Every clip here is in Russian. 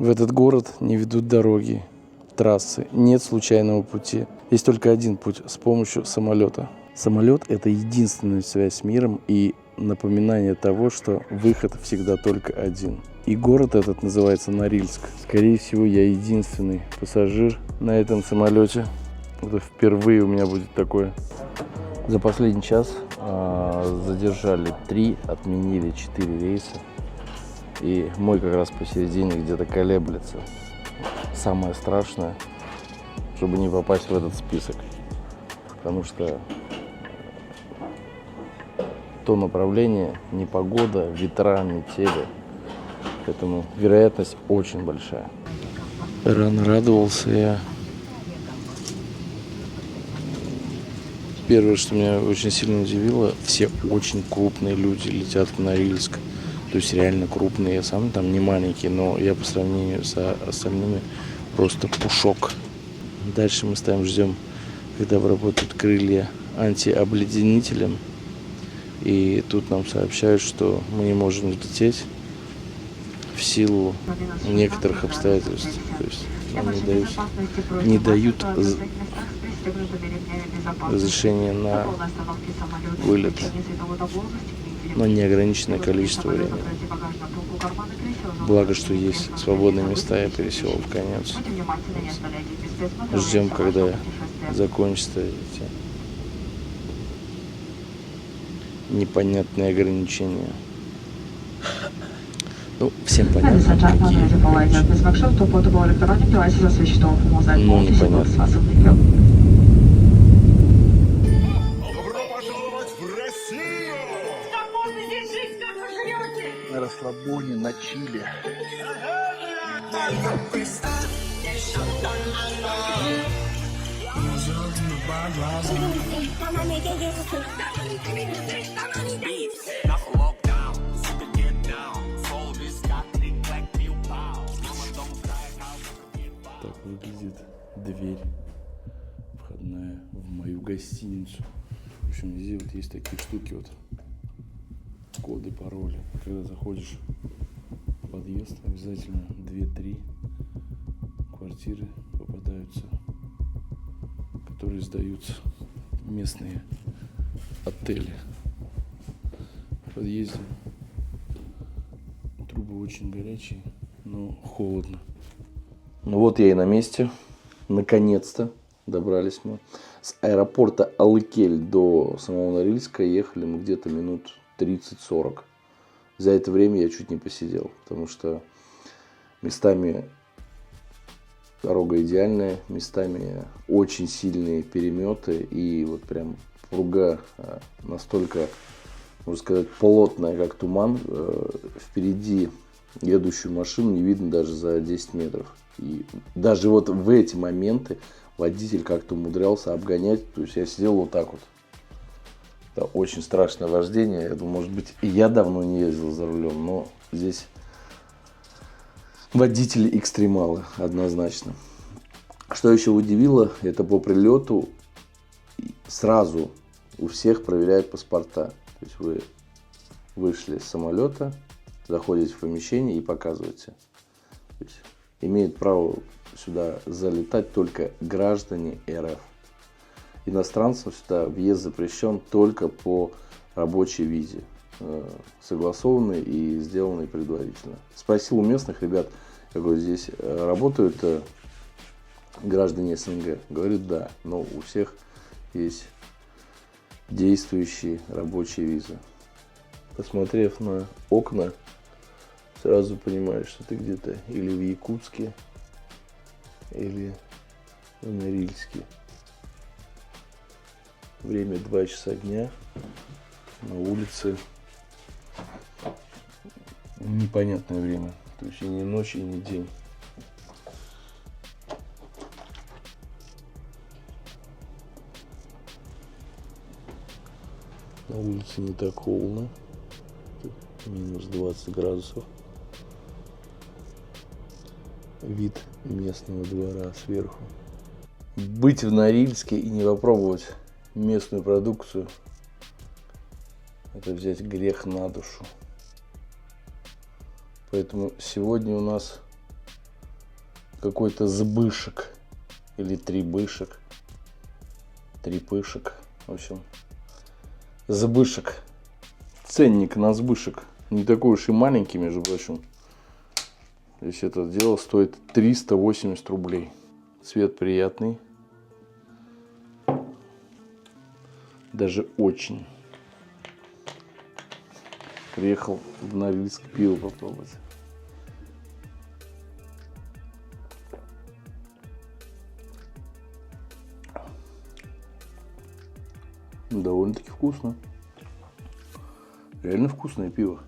В этот город не ведут дороги, трассы, нет случайного пути. Есть только один путь – с помощью самолета. Самолет – это единственная связь с миром и напоминание того, что выход всегда только один. И город этот называется Норильск. Скорее всего, я единственный пассажир на этом самолете. Это впервые у меня будет такое. За последний час задержали 3, отменили 4 рейса. И мой как раз посередине где-то колеблется. Самое страшное, чтобы не попасть в этот список. Потому что то направление, непогода, ветра, метели. Поэтому вероятность очень большая. Рано радовался я. Первое, что меня очень сильно удивило, все очень крупные люди летят в Норильск. То есть реально крупные. Я сам там не маленький, но я по сравнению с остальными просто пушок. Дальше мы ждем, когда работают крылья антиобледенителем. И тут нам сообщают, что мы не можем лететь в силу некоторых обстоятельств. То есть нам не дают разрешение на вылет, но неограниченное количество времени. Благо, что есть свободные места, я пересел в конец. Ждем, когда закончатся эти непонятные ограничения. Ну, всем понятно, какие ограничения. Ну, непонятно. На расслабоне, на чиле. Так выглядит дверь входная в мою гостиницу. В общем, везде вот есть такие штуки вот. Коды, пароли. Когда заходишь в подъезд, обязательно 2-3 квартиры попадаются, которые сдаются местные отели. В подъезде трубы очень горячие, но холодно. Ну вот я и на месте. Наконец-то добрались мы. С аэропорта Алыкель до самого Норильска ехали мы где-то минут 30-40. За это время я чуть не посидел, потому что местами дорога идеальная, местами очень сильные переметы и вот прям пруга настолько, можно сказать, плотная, как туман. Впереди едущую машину не видно даже за 10 метров. И даже вот в эти моменты водитель как-то умудрялся обгонять. То есть я сидел вот так вот. Это очень страшное вождение. Я думаю, может быть, и я давно не ездил за рулем, но здесь водители экстремалы, однозначно. Что еще удивило, это по прилету сразу у всех проверяют паспорта. То есть вы вышли с самолета, заходите в помещение и показываете. То есть имеют право сюда залетать только граждане РФ. Иностранцам сюда въезд запрещен только по рабочей визе, согласованной и сделанной предварительно. Спросил у местных ребят, я говорю, здесь работают граждане СНГ? Говорят, да, но у всех есть действующие рабочие визы. Посмотрев на окна, сразу понимаешь, что ты где-то или в Якутске, или в Норильске. Время 2 часа дня. На улице непонятное время. То есть и не ночь, и не день. На улице не так холодно. Минус 20 градусов. Вид местного двора сверху. Быть в Норильске и не попробовать местную продукцию — это взять грех на душу. Поэтому сегодня у нас какой-то сбышек. Или трибышек. Трипышек. В общем, сбышек. Ценник на сбышек. Не такой уж и маленький, между прочим. То есть это дело стоит 380 рублей. Цвет приятный. Даже очень. Приехал в Норильск пиво попробовать. Довольно-таки вкусно. Реально вкусное пиво.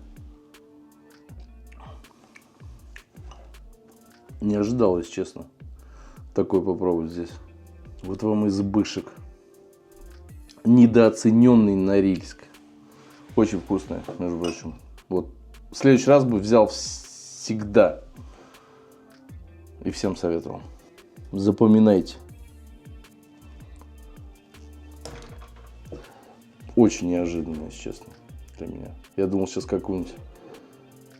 Не ожидал, если честно, такое попробовать здесь. Вот вам и сбышек. Недооцененный Норильск. Очень вкусное, между прочим. Вот в следующий раз бы взял всегда. И всем советовал. Запоминайте. Очень неожиданно, если честно, для меня. Я думал, сейчас какую-нибудь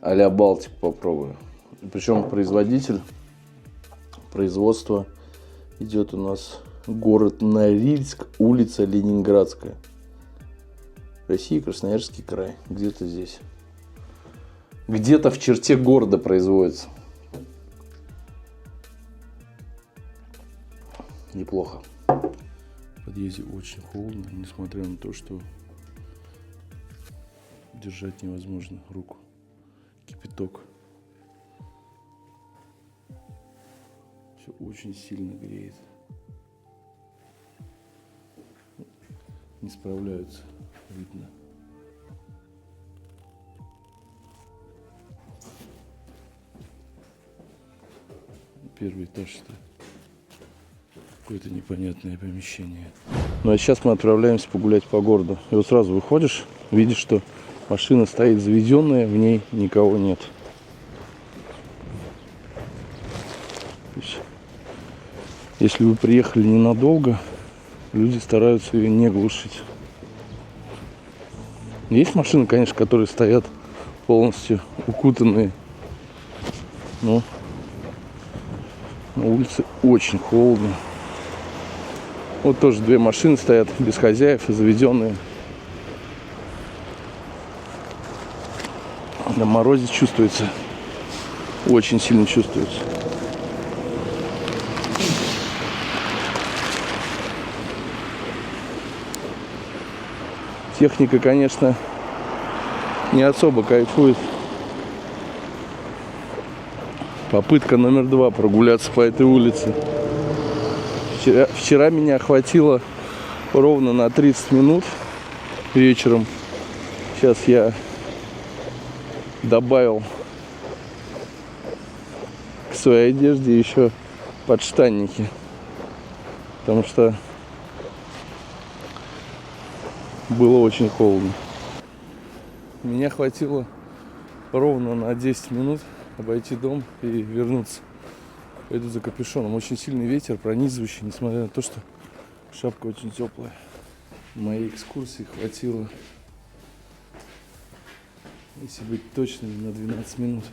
а-ля Балтику попробую. Причем производитель, производство идет у нас город Норильск, улица Ленинградская. Россия, Красноярский край. Где-то здесь. Где-то в черте города производится. Неплохо. В подъезде очень холодно, несмотря на то, что держать невозможно руку. Кипяток. Все очень сильно греет. Не справляются, видно. Первый этаж, что ли? Какое-то непонятное помещение. Ну а сейчас мы отправляемся погулять по городу. И вот сразу выходишь, видишь, что машина стоит заведенная, в ней никого нет. Если вы приехали ненадолго, люди стараются ее не глушить. Есть машины, конечно, которые стоят полностью укутанные. Но на улице очень холодно. Вот тоже две машины стоят без хозяев и заведенные. На морозе чувствуется. Очень сильно чувствуется. Техника, конечно, не особо кайфует. Попытка номер 2 прогуляться по этой улице. Вчера меня хватило ровно на 30 минут вечером. Сейчас я добавил к своей одежде еще подштанники. Потому что было очень холодно. Меня хватило ровно на 10 минут обойти дом и вернуться. Пойду за капюшоном. Очень сильный ветер, пронизывающий, несмотря на то, что шапка очень теплая. Моей экскурсии хватило, если быть точным, на 12 минут.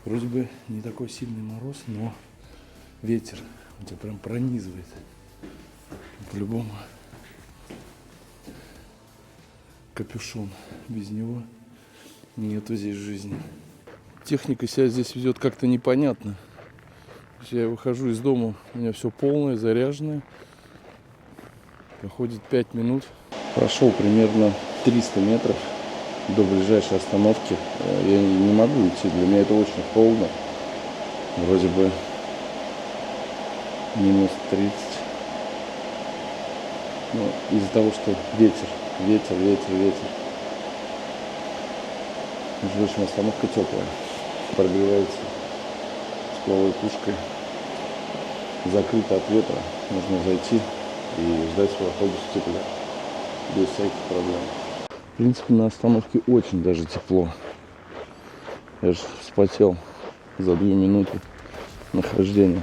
Вроде бы не такой сильный мороз, но ветер у тебя прям пронизывает. По-любому капюшон. Без него нету здесь жизни. Техника себя здесь ведет как-то непонятно. Я выхожу из дома, у меня все полное, заряженное. Проходит 5 минут. Прошел примерно 300 метров до ближайшей остановки. Я не могу идти, для меня это очень холодно. Вроде бы минус 30. Но из-за того, что ветер. Между прочим, остановка теплая. Прогревается тепловой пушкой. Закрыто от ветра. Нужно зайти и ждать свой автобус в тепле. Без всяких проблем. В принципе, на остановке очень даже тепло. Я же вспотел за 2 минуты нахождения.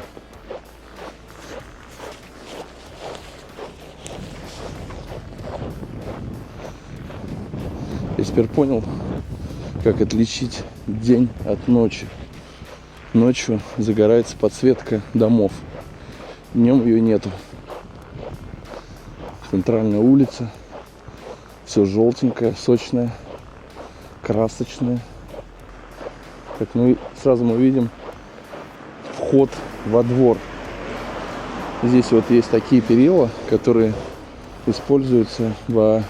Я теперь понял, как отличить день от ночи. Ночью загорается подсветка домов. Днем ее нету. Центральная улица. Все желтенькое, сочное, красочное. Так, ну и сразу мы видим вход во двор. Здесь вот есть такие перила, которые используются во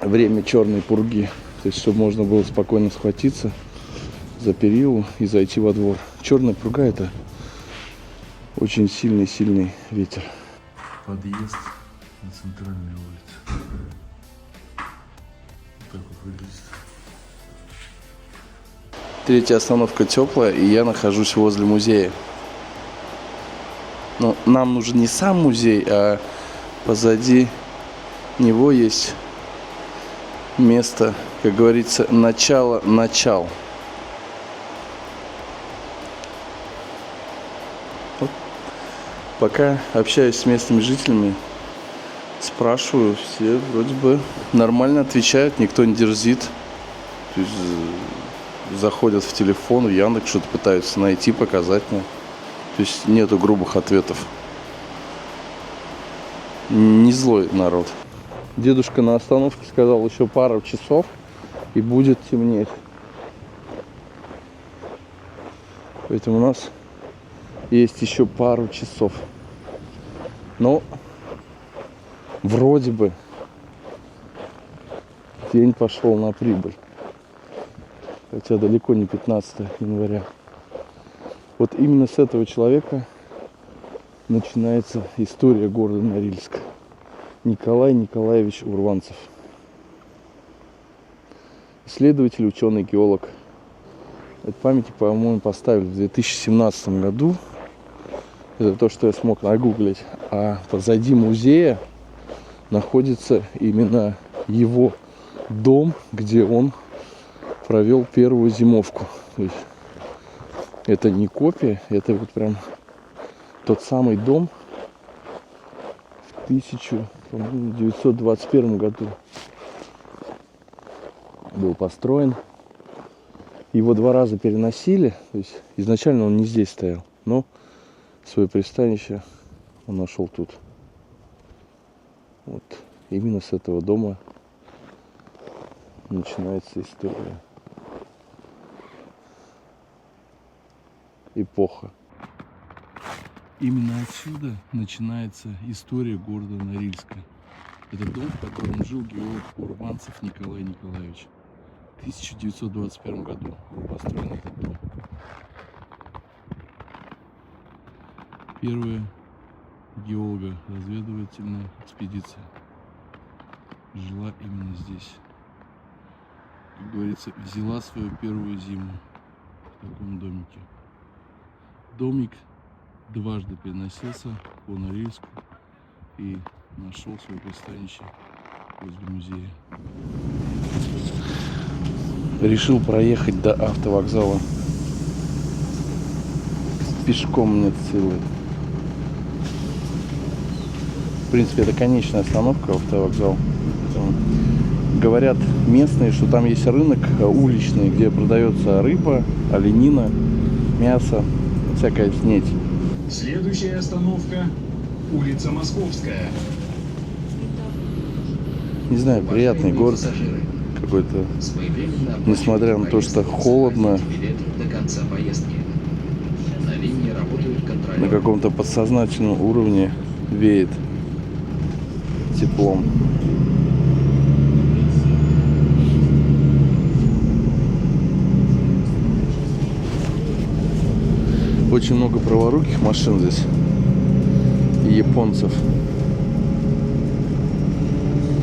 время черной пурги. То есть, чтобы можно было спокойно схватиться за перилу и зайти во двор. Черная пурга — это очень сильный ветер. Подъезд на центральной улице. Так вот выглядит. Третья остановка теплая, и я нахожусь возле музея. Но нам нужен не сам музей, а позади него есть место, как говорится, начало. Вот. Пока общаюсь с местными жителями, спрашиваю, все вроде бы нормально отвечают, никто не дерзит. То есть заходят в телефон, в Яндекс, что-то пытаются найти, показать мне. То есть нету грубых ответов. Не злой народ. Дедушка на остановке сказал, еще пару часов и будет темнеть. Поэтому у нас есть еще пару часов. Но вроде бы день пошел на прибыль. Хотя далеко не 15 января. Вот именно с этого человека начинается история города Норильска. Николай Николаевич Урванцев. Исследователь, ученый, геолог. Этот памятник, по-моему, поставили в 2017 году. Это то, что я смог нагуглить. А позади музея находится именно его дом, где он провел первую зимовку. То есть это не копия, это вот прям тот самый дом в 1921 году был построен. Его 2 раза переносили, то есть изначально он не здесь стоял, но свое пристанище он нашел тут. Вот именно с этого дома начинается история. Эпоха. Именно отсюда начинается история города Норильска. Это дом, в котором жил геолог Урванцев Николай Николаевич. В 1921 году был построен этот дом. Первая геолого-разведывательная экспедиция жила именно здесь. Как говорится, взяла свою первую зиму в таком домике. Домик дважды переносился по Норильску и нашел свое пристанище возле музея. Решил проехать до автовокзала. Пешком нет силы. В принципе, это конечная остановка, автовокзал. Говорят местные, что там есть рынок уличный, где продается рыба, оленина, мясо, всякая снеть. Следующая остановка — улица Московская. Не знаю, приятный город какой-то, несмотря на то, что холодно, на каком-то подсознательном уровне веет теплом. Очень много праворуких машин здесь и японцев.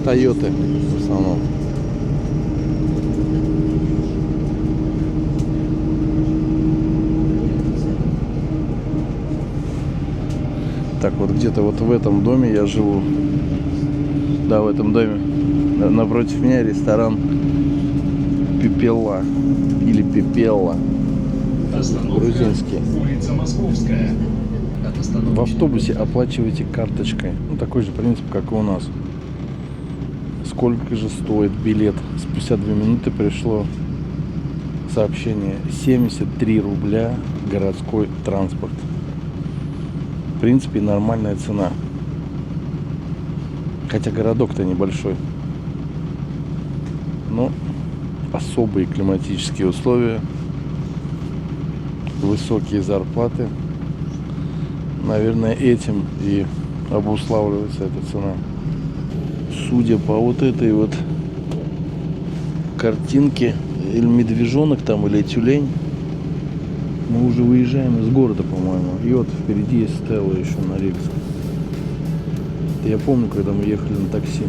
Тойоты в основном. Так, вот где-то вот в этом доме я живу. Да, в этом доме. Напротив меня ресторан Пепела или Пепелла. Грузинский. Улица Московская. В автобусе оплачиваете карточкой. Ну, такой же принцип, как и у нас. Сколько же стоит билет? Спустя 2 минуты пришло сообщение. 73 рубля городской транспорт. В принципе, нормальная цена. Хотя городок-то небольшой. Но особые климатические условия, высокие зарплаты. Наверное, этим и обуславливается эта цена. Судя по вот этой вот картинке, или медвежонок там, или тюлень, мы уже выезжаем из города, по-моему. И вот впереди есть Стелла еще на рельсах. Это я помню, когда мы ехали на такси.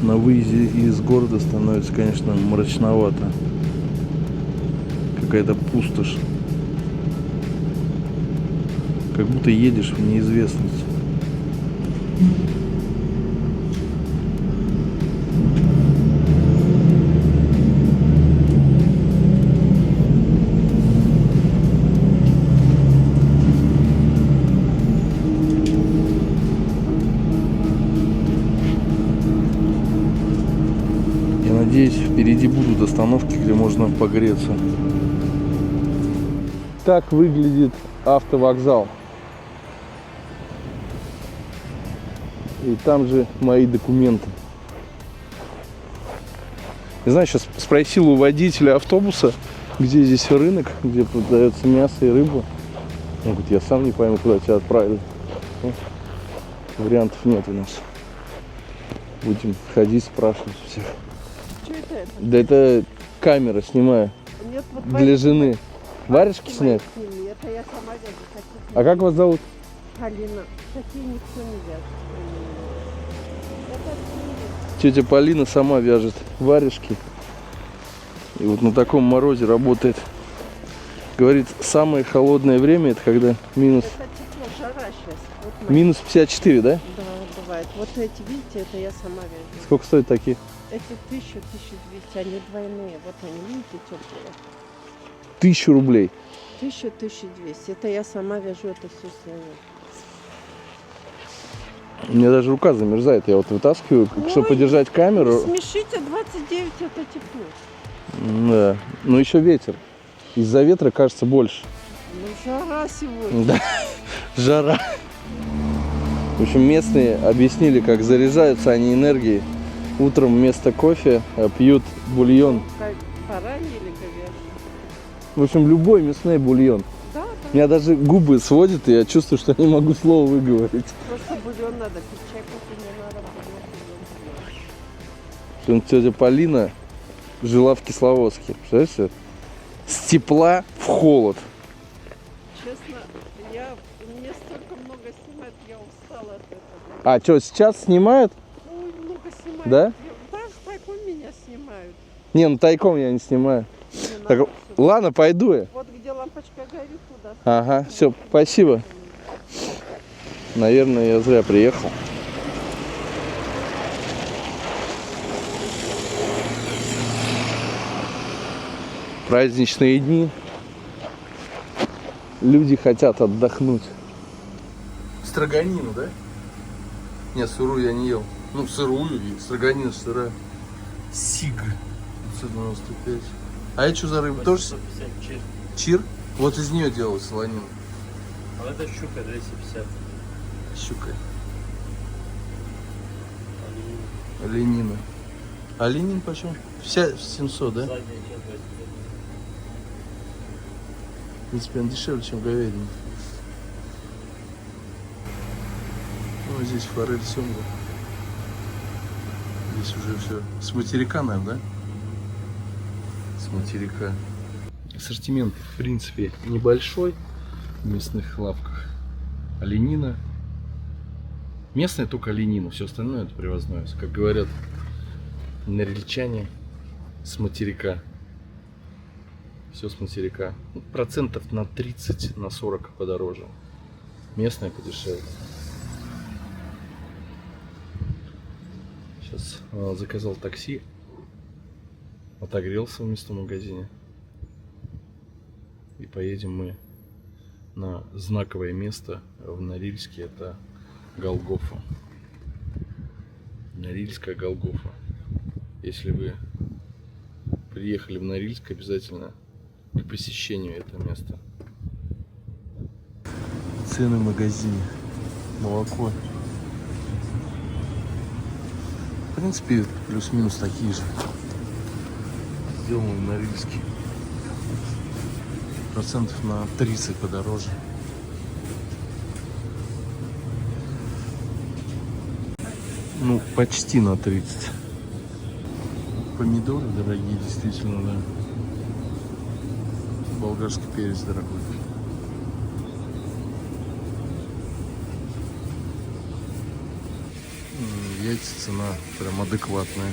На выезде из города становится, конечно, мрачновато. Какая-то пустошь. Как будто едешь в неизвестность. Я надеюсь, впереди будут остановки, где можно погреться. Так выглядит автовокзал. И там же мои документы. Не знаю, сейчас спросил у водителя автобуса, где здесь рынок, где продается мясо и рыба. Он говорит, я сам не пойму, куда тебя отправили. Ну, вариантов нет у нас. Будем ходить, спрашивать всех. Что это? Да это камера, снимаю. Нет, вот Для жены. Варежки снять? сними. Это я сама вяжу. А как вас зовут? Полина. Такие никто не вяжет. Это Тетя Полина сама вяжет варежки. И вот на таком морозе работает. Говорит, самое холодное время это когда минус, это тепло, жара сейчас. Вот мои. минус 54, да? Да, бывает. Вот эти, видите, это я сама вяжу. Сколько стоят такие? Эти 1000, 1200, они двойные. Вот они, видите, теплые. 1000 рублей. 1000, 1200. Это я сама вяжу, это все свое. У меня даже рука замерзает. Я вот вытаскиваю, чтобы Ой, подержать камеру. Смешите, 29 это тепло. Да. Но еще ветер. Из-за ветра кажется больше. Ну, жара сегодня. Да. Жара. В общем, местные объяснили, как заряжаются они энергией. Утром вместо кофе пьют бульон. Как бараньи или говяжьи? В общем, любой мясной бульон. Да, да. Меня даже губы сводят, и я чувствую, что не могу слова выговорить. Просто бульон надо пить, чай кофе не надо, бульон. Причем тетя Полина жила в Кисловодске. Представляете? С тепла в холод. Честно, мне столько много снимают, я устала от этого. А что, сейчас снимают? Ой, много снимают. Да? Да, тайком меня снимают. Не, ну тайком я не снимаю. Не Так, надо всё. ладно, пойду я. Вот где лампочка горит, туда. Ага, все, спасибо. Наверное, я зря приехал. Праздничные дни. Люди хотят отдохнуть. Строганину, да? Нет, сырую я не ел. Ну, сырую и строганину сырая. Сиг. 595. А это что за рыба? Тоже 150 чир. чир? Вот из нее делалась солонина. А это щука 250. Щука. А Ленина. А ленин почем? Вся 700, да? задняя часть 25. В принципе, он дешевле, чем говядина. Ну, здесь форель, семга. Здесь уже все. С материка, наверное, да? С материка. Ассортимент, в принципе, небольшой в мясных лавках. Оленина. Местная только оленина, все остальное это привозное. Как говорят норильчане, с материка. Все с материка. Ну, процентов на 30, на 40 подороже. Местная подешевле. Сейчас заказал такси. Отогрелся в местном магазине. И поедем мы на знаковое место в Норильске. Это Голгофа. Норильская Голгофа. Если вы приехали в Норильск, обязательно к посещению этого места. Цены в магазине. Молоко. В принципе, плюс-минус такие же. Сделано в Норильске. Процентов на 30 подороже. Ну, почти на 30. Помидоры дорогие, действительно, да. Болгарский перец дорогой. Яйца цена прям адекватная.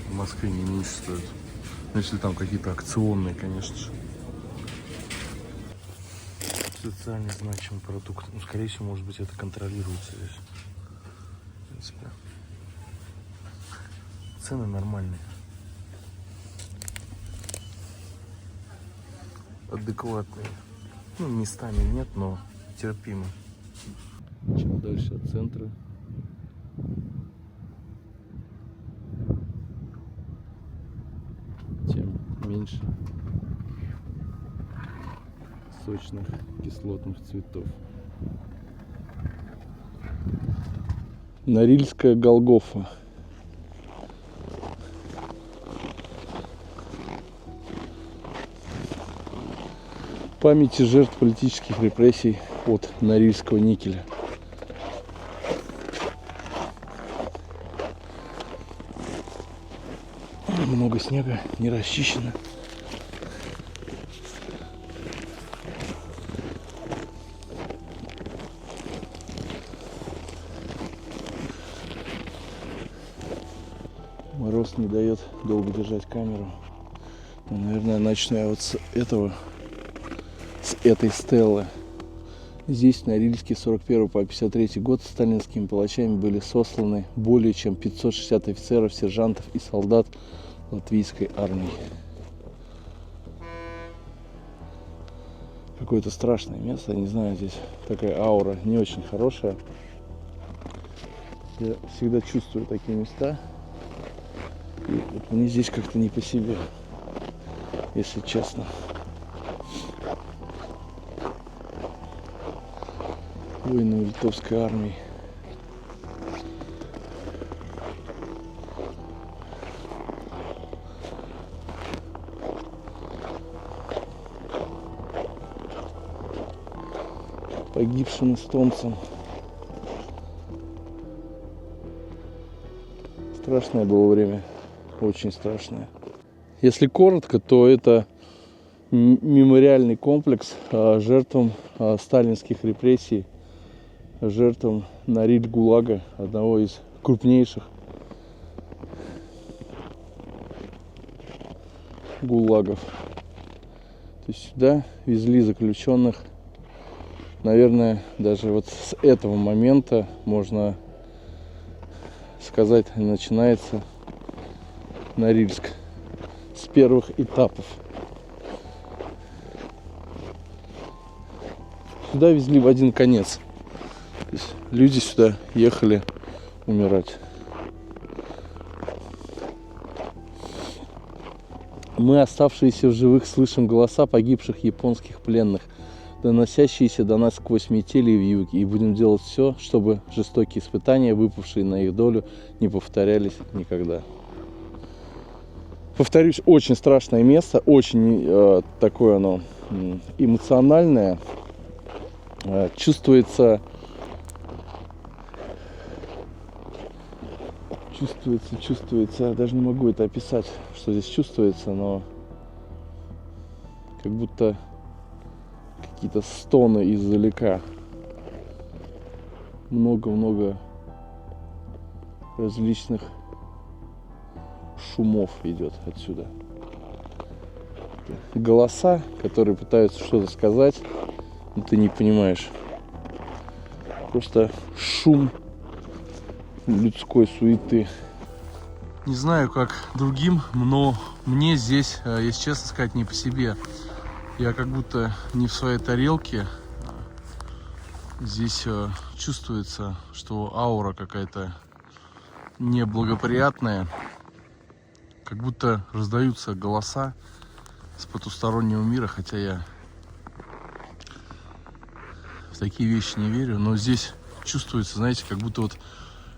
В Москве не меньше стоит. Ну, если там какие-то акционные, конечно же. Социально значимый продукт. Ну, скорее всего, может быть, это контролируется здесь. В принципе. Цены нормальные. Адекватные. Ну, местами нет, но терпимо. Чем дальше от центра, тем меньше сочных кислотных цветов. Норильская Голгофа. Памяти жертв политических репрессий от Норильского никеля. Много снега, не расчищено. Мороз не дает долго держать камеру. Но, наверное, начну я вот с этого, с этой стелы. Здесь, в Норильске, с 41 по 53 год сталинскими палачами были сосланы более чем 560 офицеров, сержантов и солдат латвийской армии. Какое-то страшное место, не знаю, здесь такая аура не очень хорошая. Я всегда чувствую такие места, и вот мне здесь как-то не по себе, если честно. Воины литовской армии. Погибшим эстонцам. Страшное было время, очень страшное. Если коротко, то это мемориальный комплекс жертвам сталинских репрессий, жертвам Нориль-ГУЛАГа, одного из крупнейших ГУЛАГов. То есть сюда везли заключенных. Наверное, даже вот с этого момента, можно сказать, начинается Норильск. С первых этапов. Сюда везли в один конец. То есть люди сюда ехали умирать. Мы, оставшиеся в живых, слышим голоса погибших японских пленных, доносящиеся до нас сквозь метели и вьюги, и будем делать все, чтобы жестокие испытания, выпавшие на их долю, не повторялись никогда. Повторюсь, очень страшное место, очень такое оно эмоциональное. Чувствуется, даже не могу это описать, что здесь чувствуется, но как будто какие-то стоны издалека. Много-много различных шумов идет отсюда. Голоса, которые пытаются что-то сказать, но ты не понимаешь. Просто шум людской суеты. Не знаю, как другим, но мне здесь, если честно сказать, не по себе. Я как будто не в своей тарелке. Здесь чувствуется, что аура какая-то неблагоприятная. Как будто раздаются голоса с потустороннего мира, хотя я в такие вещи не верю. Но здесь чувствуется, знаете, как будто вот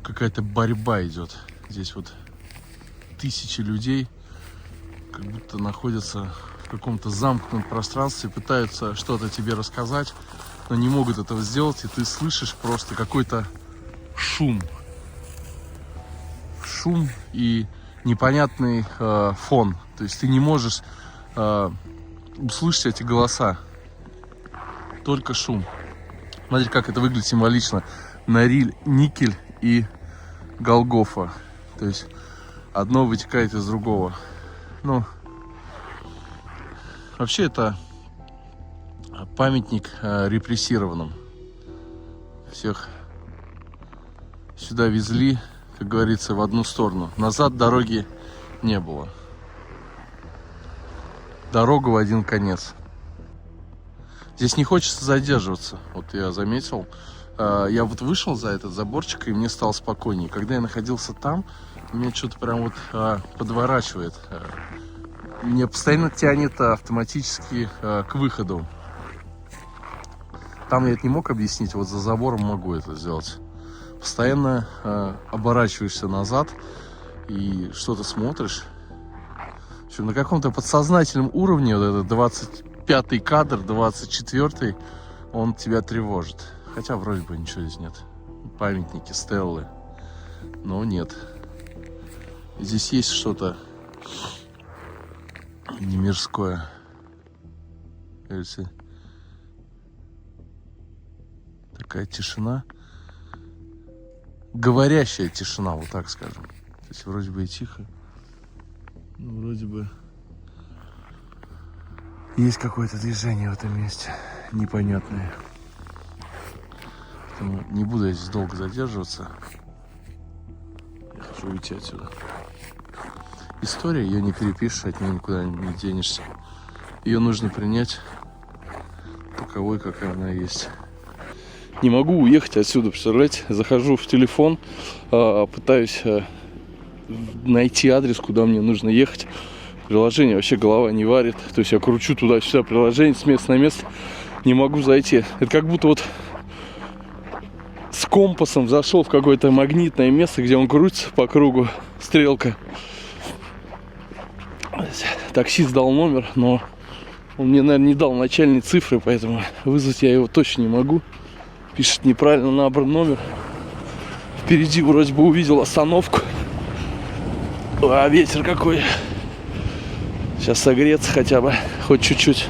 какая-то борьба идет. Здесь вот тысячи людей как будто находятся в каком-то замкнутом пространстве, пытаются что-то тебе рассказать, но не могут этого сделать, и ты слышишь просто какой-то шум. Шум и непонятный фон. То есть ты не можешь услышать эти голоса. Только шум. Смотрите, как это выглядит символично. Нориль, никель и Голгофа. То есть одно вытекает из другого. Ну, вообще это памятник репрессированным. Всех сюда везли, как говорится, в одну сторону. Назад дороги не было. Дорога в один конец. Здесь не хочется задерживаться. Вот я заметил. Я вот вышел за этот заборчик, и мне стало спокойнее. Когда я находился там, меня что-то прям вот подворачивает. Меня постоянно тянет автоматически к выходу. Там я это не мог объяснить, вот за забором могу это сделать. Постоянно оборачиваешься назад и что-то смотришь. В общем, на каком-то подсознательном уровне, вот этот 25-й кадр, 24-й, он тебя тревожит. Хотя вроде бы ничего здесь нет. Памятники, стеллы. Но нет. Здесь есть что-то немирское. Кажется, такая тишина. Говорящая тишина, вот так скажем. То есть вроде бы и тихо. Ну, вроде бы есть какое-то движение в этом месте. Непонятное. Поэтому не буду я здесь долго задерживаться. Я хочу уйти отсюда. История, ее не перепишешь, от нее никуда не денешься. Ее нужно принять таковой, какая она есть. Не могу уехать отсюда, представляете? Захожу в телефон, пытаюсь найти адрес, куда мне нужно ехать. Приложение вообще голова не варит. То есть я кручу туда-сюда приложение с места на место. Не могу зайти. Это как будто вот с компасом зашел в какое-то магнитное место, где он крутится по кругу, стрелка. Таксист дал номер, но он мне, наверное, не дал начальные цифры, поэтому вызвать я его точно не могу. Пишет неправильно набран номер. Впереди вроде бы увидел остановку. А ветер какой. Сейчас согреться хотя бы, хоть чуть-чуть.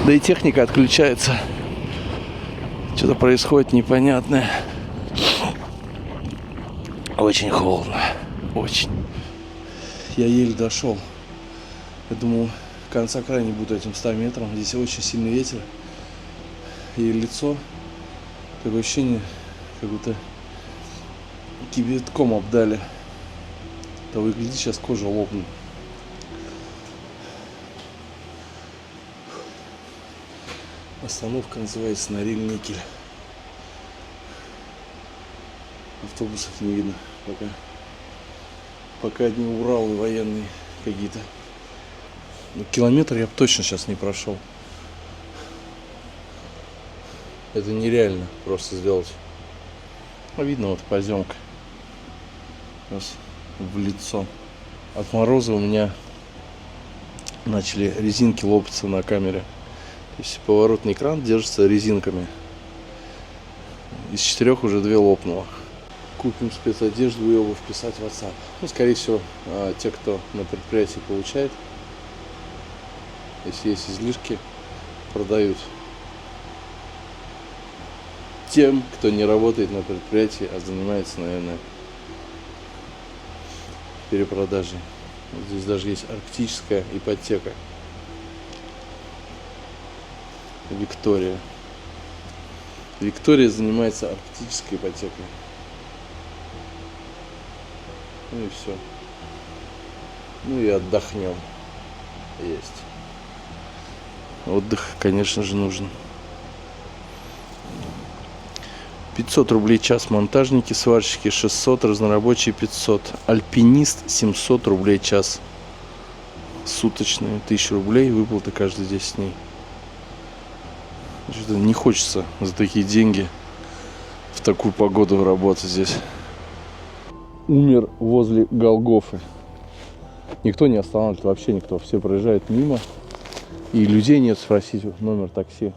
Да и техника отключается. Что-то происходит непонятное. Очень холодно. Очень. Я еле дошел. Я думал, конца края не буду этим 100 метрам. Здесь очень сильный ветер. И лицо, такое ощущение, как будто кипятком обдали. Того и гляди, сейчас кожа лопнет. Остановка называется Нориль-Никель. Автобусов не видно пока. Пока одни Уралы военные какие-то. Но километр я бы точно сейчас не прошел. Это нереально просто сделать. А видно вот поземка. Раз в лицо. От мороза у меня начали резинки лопаться на камере. То есть поворотный экран держится резинками. Из 4 уже 2 лопнуло. Купим спецодежду и обувь, писать в WhatsApp. Ну, скорее всего, те, кто на предприятии получает, если есть излишки, продают тем, кто не работает на предприятии, а занимается, наверное, перепродажей. Вот здесь даже есть арктическая ипотека. Виктория. Виктория занимается арктической ипотекой. Ну и все. Ну и отдохнем. Есть. Отдых, конечно же, нужен. 500 рублей час монтажники, сварщики 600, разнорабочие 500. Альпинист 700 рублей час. Суточные 1000 рублей, выплаты каждые 10 дней. Что-то не хочется за такие деньги в такую погоду работать здесь. Умер возле Голгофы. Никто не останавливает, вообще никто. Все проезжают мимо. И людей нет спросить номер такси.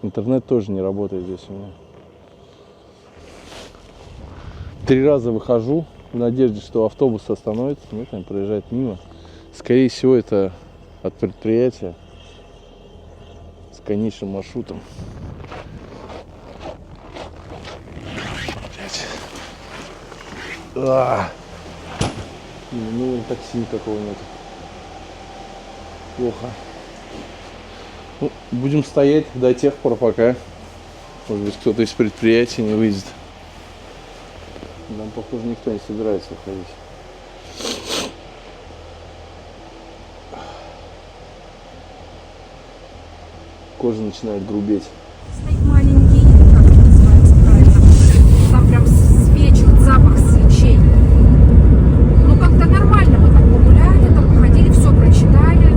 Интернет тоже не работает здесь у меня. 3 раза выхожу в надежде, что автобус остановится. Нет, они проезжают мимо. Скорее всего, это от предприятия с конечным маршрутом. Ну, такси никакого нет. Плохо. Ну, будем стоять до тех пор, пока, может быть, кто-то из предприятия не выйдет. Нам, похоже, никто не собирается выходить. Кожа начинает грубеть. Стоит маленький, как это называется правильно, там прям свечет запах свечей. Ну как-то нормально мы так погуляли, там походили, все прочитали,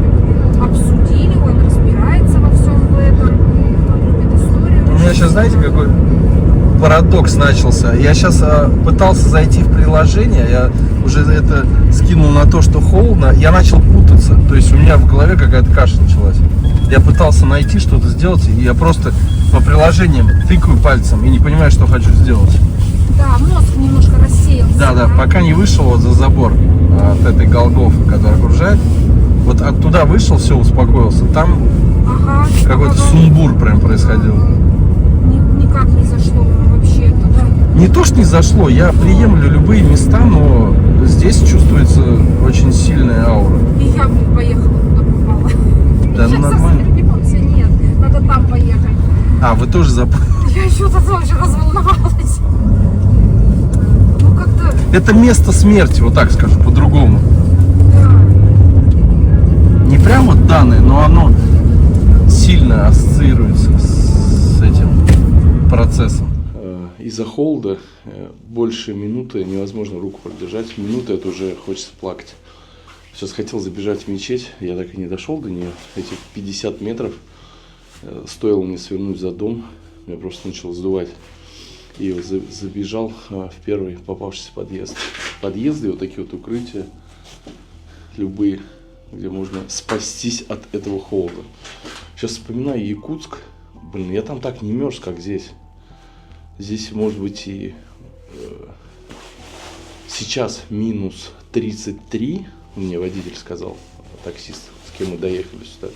обсудили, он разбирается во всем в этом, он любит историю. У меня сейчас, знаете, какой парадокс начался. Я сейчас пытался зайти в приложение, я уже это скинул на то, что холодно, я начал путаться. То есть у меня в голове какая-то каша началась. Я пытался найти что-то сделать, и я просто по приложениям тыкаю пальцем и не понимаю, что хочу сделать. Да, мозг немножко рассеялся. Да, пока не вышел вот за забор от этой Голгофы, которая окружает. Вот оттуда вышел, все, успокоился. Там Ага, какой-то ага. сумбур прям происходил. Никак не зашло вообще туда. Не то, что не зашло, я приемлю любые места, но здесь чувствуется очень сильная аура. И я бы поехала куда попала. Да, Я ну нормально. сосредоточился, нет, надо там поехать. А, вы тоже Я еще тоже разволновалась. Ну как-то, Это место смерти, вот так скажу, по-другому. да. Не прям вот данное, но оно сильно ассоциируется с этим процессом. Из-за холода больше минуты невозможно руку продержать. Минуты это уже хочется плакать. Сейчас хотел забежать в мечеть, я так и не дошел до нее. Эти 50 метров стоило мне свернуть за дом, меня просто начало сдувать. И вот забежал в первый попавшийся подъезд. Подъезды, вот такие вот укрытия, любые, где можно спастись от этого холода. Сейчас вспоминаю Якутск. Блин, я там так не мерз, как здесь. Здесь может быть и сейчас минус 33, мне водитель сказал, таксист, с кем мы доехали сюда.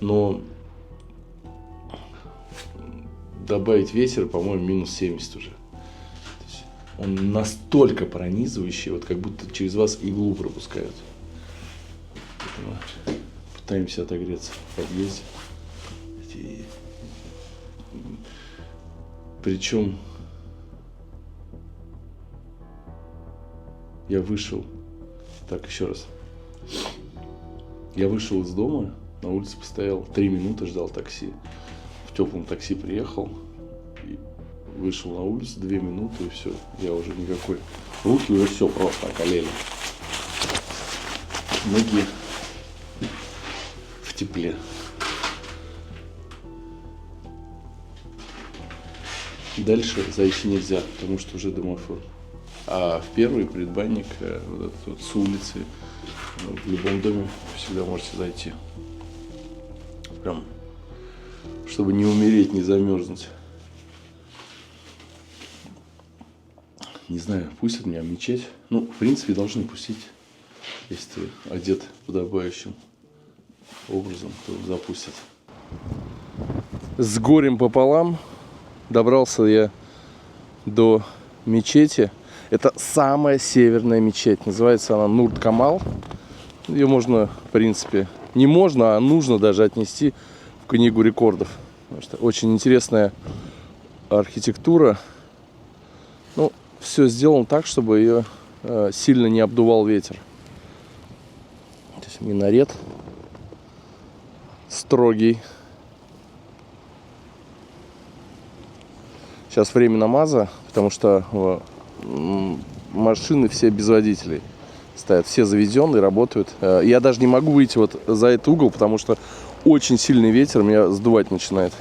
Но добавить ветер, по-моему, минус 70 уже. То есть он настолько пронизывающий, вот как будто через вас иглу пропускают. Поэтому пытаемся отогреться в подъезде. Причем я вышел, так, еще раз. Я вышел из дома, на улице постоял 3 минуты, ждал такси. В теплом такси приехал, и вышел на улицу 2 минуты, и все, я уже никакой. Руки уже все просто околели. Ноги в тепле. Дальше зайти нельзя, потому что уже домофон. А в первый предбанник, вот этот вот, с улицы, в любом доме всегда можете зайти. Прям, чтобы не умереть, не замерзнуть. Не знаю, пустят меня в мечеть. Ну, в принципе, должны пустить. Если ты одет подобающим образом, то запустят. С горем пополам добрался я до мечети. Это самая северная мечеть. Называется она Нурт-Камал. Ее можно, в принципе, не можно, а нужно даже отнести в книгу рекордов. Потому что очень интересная архитектура. Ну, все сделано так, чтобы ее сильно не обдувал ветер. Здесь минарет строгий. Сейчас время намаза, потому что машины все без водителей стоят. Все заведенные, работают. Я даже не могу выйти вот за этот угол, потому что очень сильный ветер меня сдувать начинает.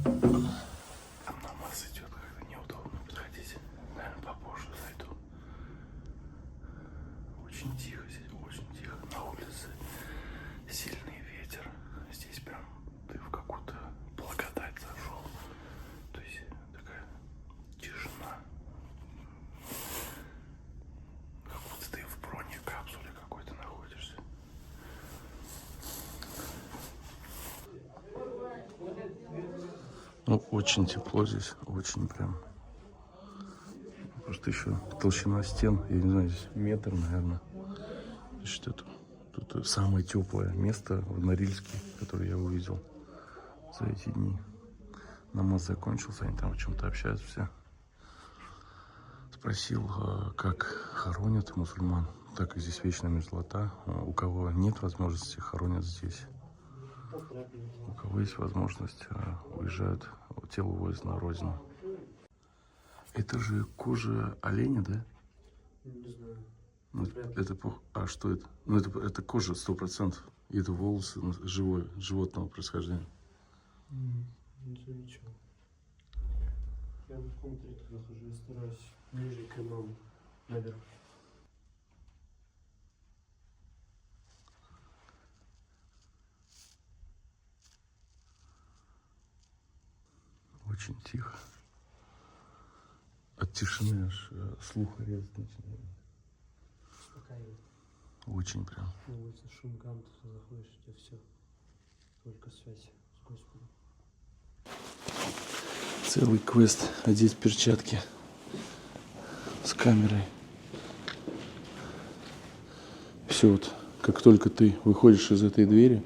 Намаз идет, как-то неудобно подходить. Наверное, попозже зайду. Очень тихо здесь, очень тихо. На улице сильный ветер. Здесь прям ты в какую-то благодать зашел. То есть такая тишина. Как будто ты в бронекапсуле какой-то находишься. Ну, очень тепло здесь, очень прям. Просто еще толщина стен, я не знаю, здесь метр, наверное. Что-то тут самое теплое место в Норильске, которое я увидел за эти дни. Намаз закончился, они там о чем-то общаются все. Спросил, как хоронят мусульман, так как здесь вечная мерзлота. У кого нет возможности, хоронят здесь. У кого есть возможность, уезжают, тело увозят на родину. Это же кожа оленя, да? Не знаю. Ну, это, а что это? Ну, это кожа 100%. И это волосы животного происхождения. Не замечал. Я на каком-то редко нахожу, я стараюсь ближе к имаму, наверх. Очень тихо. От тишины аж слух резать начинает. Успокаивает. Очень прям. На улице шум гам, ты заходишь, у тебя все. Только связь с Господом. Целый квест. Одеть перчатки с камерой. Все вот, как только ты выходишь из этой двери,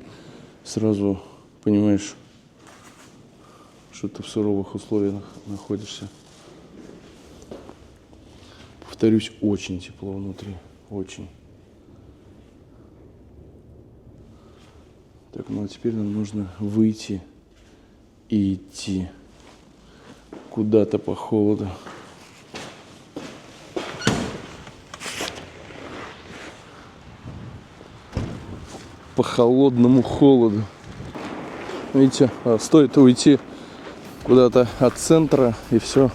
сразу понимаешь, что ты в суровых условиях находишься. Повторюсь, очень тепло внутри. Очень. Так, ну а теперь нам нужно выйти и идти куда-то по холоду. По холодному холоду. Видите, стоит уйти куда-то от центра, и все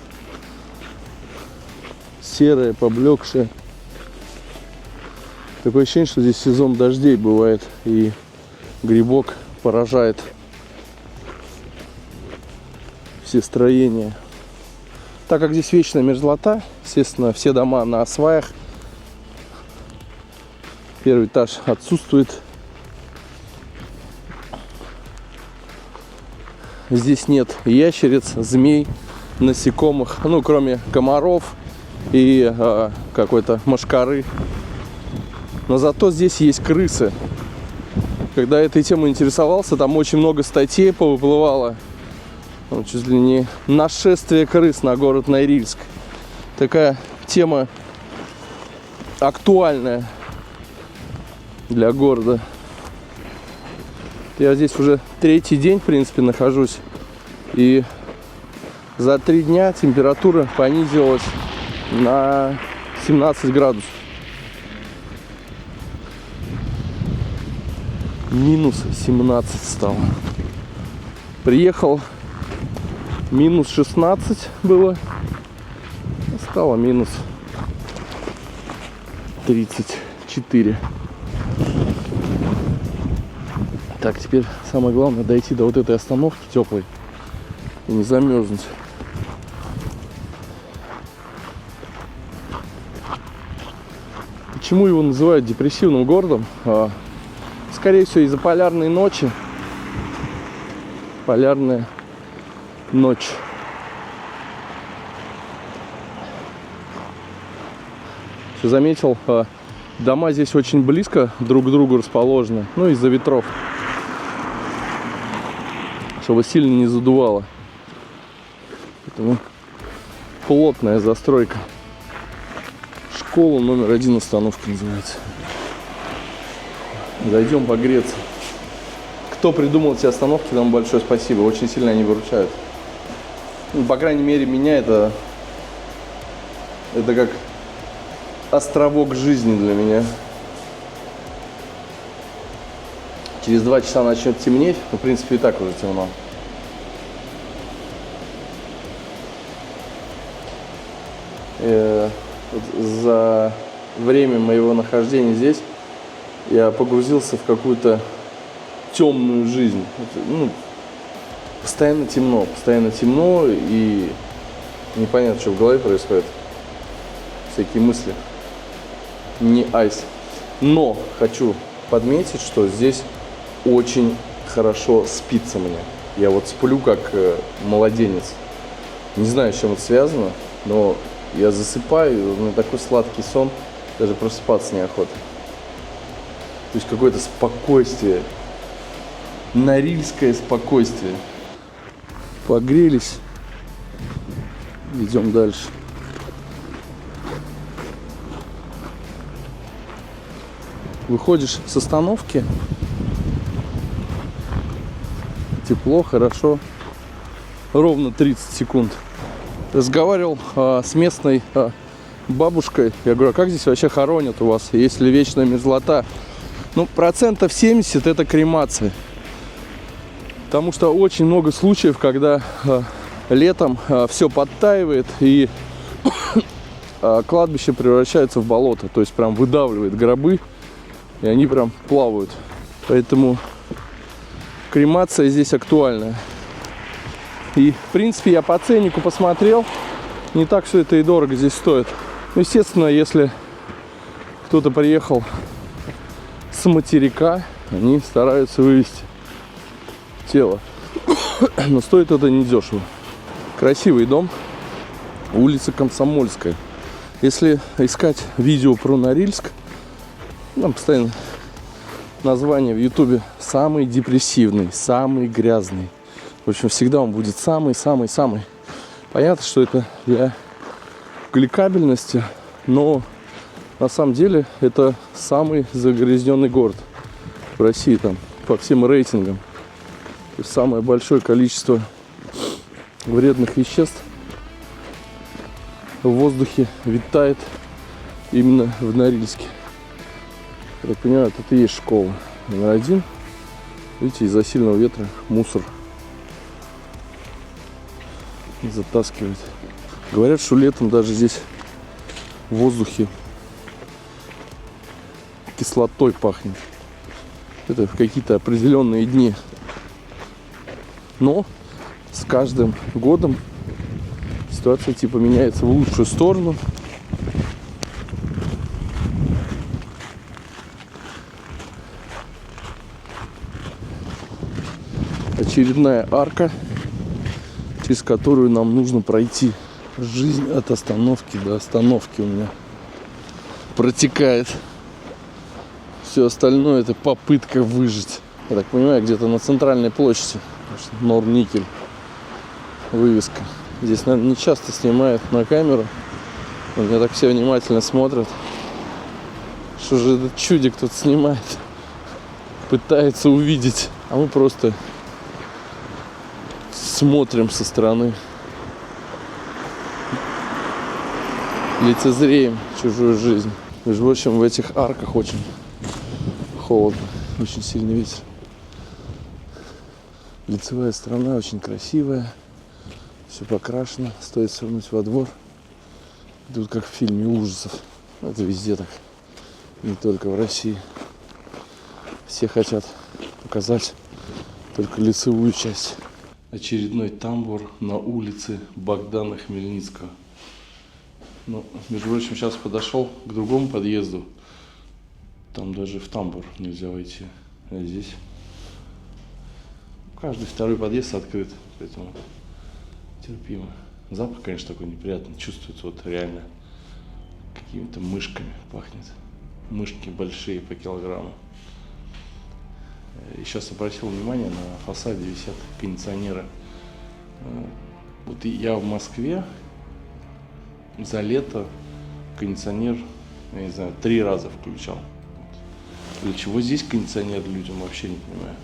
серое, поблекшее. Такое ощущение, что здесь сезон дождей бывает, и грибок поражает все строения. Так как здесь вечная мерзлота, естественно, все дома на сваях. Первый этаж отсутствует. Здесь нет ящериц, змей, насекомых, ну, кроме комаров и какой-то мошкары. Но зато здесь есть крысы. Когда этой темой интересовался, там очень много статей повыплывало. Вот, чуть ли не нашествие крыс на город Норильск. Такая тема актуальная для города. Я здесь уже третий день, в принципе, нахожусь. И за 3 дня температура понизилась на 17 градусов. Минус 17 стало. Приехал, минус 16 было. Стало минус 34. Так, теперь самое главное дойти до вот этой остановки теплой и не замерзнуть. Почему его называют депрессивным городом? Скорее всего, из-за полярной ночи. Полярная ночь. Все заметил, дома здесь очень близко друг к другу расположены. Ну, из-за ветров. Чтобы сильно не задувало. Поэтому плотная застройка. Школа номер 1 остановка называется. Зайдем погреться. Кто придумал эти остановки, там большое спасибо. Очень сильно они выручают. Ну, по крайней мере, меня это как островок жизни для меня. Через 2 часа начнет темнеть. Ну, в принципе, и так уже темно. За время моего нахождения здесь я погрузился в какую-то темную жизнь. Ну, постоянно темно и непонятно, что в голове происходит. Всякие мысли. Не айс. Но хочу подметить, что здесь очень хорошо спится мне. Я вот сплю как младенец. Не знаю, с чем это связано, но я засыпаю, у меня такой сладкий сон, даже просыпаться неохота. То есть какое-то спокойствие. Норильское спокойствие. Погрелись. Идем дальше. Выходишь с остановки. Тепло, хорошо. Ровно 30 секунд. Разговаривал с местной бабушкой. Я говорю, а как здесь вообще хоронят у вас, если вечная мерзлота? Ну, 70% это кремация. Потому что очень много случаев, когда летом все подтаивает и кладбище превращается в болото. То есть прям выдавливает гробы, и они прям плавают. Поэтому кремация здесь актуальная. И, в принципе, я по ценнику посмотрел. Не так все это и дорого здесь стоит. Ну, естественно, если кто-то приехал с материка, они стараются вывезти тело. Но стоит это недешево. Красивый дом. Улица Комсомольская. Если искать видео про Норильск, там постоянно название в Ютубе самый депрессивный, самый грязный. В общем, всегда он будет самый-самый-самый. Понятно, что это для кликабельности, но на самом деле это самый загрязненный город в России, там, по всем рейтингам. То есть самое большое количество вредных веществ в воздухе витает именно в Норильске. Я так понимаю, это и есть школа номер 1. Видите, из-за сильного ветра мусор затаскивает. Говорят, что летом даже здесь в воздухе кислотой пахнет. Это в какие-то определенные дни. Но с каждым годом ситуация типа меняется в лучшую сторону. Очередная арка, через которую нам нужно пройти. Жизнь от остановки до остановки у меня протекает. Все остальное это попытка выжить. Я так понимаю, где-то на центральной площади. Норникель. Вывеска. Здесь, наверное, не часто снимают на камеру. Но меня так все внимательно смотрят. Что же этот чудик тут снимает? Пытается увидеть. А мы просто смотрим со стороны. Лицезреем чужую жизнь. Между прочим, в этих арках очень холодно. Очень сильный ветер. Лицевая сторона очень красивая. Все покрашено. Стоит свернуть во двор. Тут как в фильме ужасов. Это везде так. Не только в России. Все хотят показать только лицевую часть. Очередной тамбур на улице Богдана Хмельницкого. Ну, между прочим, сейчас подошел к другому подъезду. Там даже в тамбур нельзя войти. А здесь каждый второй подъезд открыт, поэтому терпимо. Запах, конечно, такой неприятный. Чувствуется вот реально какими-то мышками пахнет. Мышки большие по килограмму. И сейчас обратил внимание, на фасаде висят кондиционеры. Вот я в Москве за лето кондиционер я не знаю, 3 раза включал. Для чего здесь кондиционер людям, вообще не понимаю.